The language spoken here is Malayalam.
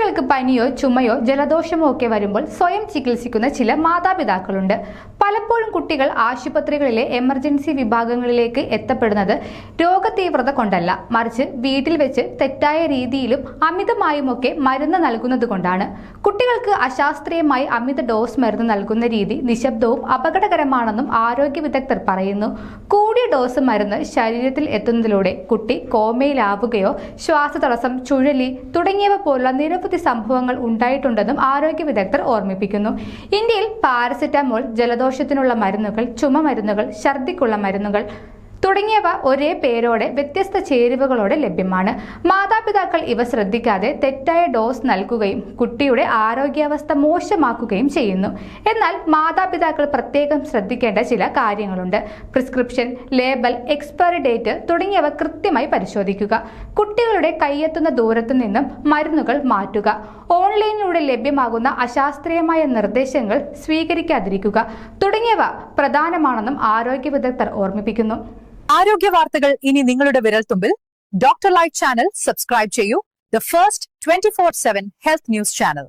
കുട്ടികൾക്ക് പനിയോ ചുമയോ ജലദോഷമോ ഒക്കെ വരുമ്പോൾ സ്വയം ചികിത്സിക്കുന്ന ചില മാതാപിതാക്കളുണ്ട്. പലപ്പോഴും കുട്ടികൾ ആശുപത്രികളിലെ എമർജൻസി വിഭാഗങ്ങളിലേക്ക് എത്തപ്പെടുന്നത് രോഗതീവ്രത കൊണ്ടല്ല, മറിച്ച് വീട്ടിൽ വെച്ച് തെറ്റായ രീതിയിലും അമിതമായുമൊക്കെ മരുന്ന് നൽകുന്നത് കൊണ്ടാണ്. കുട്ടികൾക്ക് അശാസ്ത്രീയമായി അമിത ഡോസ് മരുന്ന് നൽകുന്ന രീതി നിശബ്ദവും അപകടകരമാണെന്നും ആരോഗ്യ വിദഗ്ധർ പറയുന്നു. കൂടിയ ഡോസ് മരുന്ന് ശരീരത്തിൽ എത്തുന്നതിലൂടെ കുട്ടി കോമയിലാവുകയോ ശ്വാസതടസ്സം, ചുഴലി തുടങ്ങിയവ പോലുള്ള നിരവധി സംഭവങ്ങൾ ഉണ്ടായിട്ടുണ്ടെന്നും ആരോഗ്യ വിദഗ്ധർ ഓർമ്മിപ്പിക്കുന്നു. ഇന്ത്യയിൽ പാരസെറ്റമോൾ, ജലദോഷത്തിനുള്ള മരുന്നുകൾ, ചുമ മരുന്നുകൾ, ഛർദിക്കുള്ള മരുന്നുകൾ തുടങ്ങിയവ ഒരേ പേരോടെ വ്യത്യസ്ത ചേരുവകളോടെ ലഭ്യമാണ്. മാതാപിതാക്കൾ ഇവ ശ്രദ്ധിക്കാതെ തെറ്റായ ഡോസ് നൽകുകയും കുട്ടിയുടെ ആരോഗ്യാവസ്ഥ മോശമാക്കുകയും ചെയ്യുന്നു. എന്നാൽ മാതാപിതാക്കൾ പ്രത്യേകം ശ്രദ്ധിക്കേണ്ട ചില കാര്യങ്ങളുണ്ട്. പ്രിസ്ക്രിപ്ഷൻ, ലേബൽ, എക്സ്പയറി ഡേറ്റ് തുടങ്ങിയവ കൃത്യമായി പരിശോധിക്കുക. കുട്ടികളുടെ കൈയെത്തുന്ന ദൂരത്തു നിന്നും മരുന്നുകൾ മാറ്റുക. ഓൺലൈനിലൂടെ ലഭ്യമാകുന്ന അശാസ്ത്രീയമായ നിർദ്ദേശങ്ങൾ സ്വീകരിക്കാതിരിക്കുക തുടങ്ങിയവ പ്രധാനമാണെന്നും ആരോഗ്യ വിദഗ്ധർ ഓർമ്മിപ്പിക്കുന്നു. ആരോഗ്യ വാർത്തകൾ ഇനി നിങ്ങളുടെ വിരൽത്തുമ്പിൽ. ഡോക്ടർ ലൈവ് ചാനൽ സബ്സ്ക്രൈബ് ചെയ്യൂ. The first 24/7 health news channel.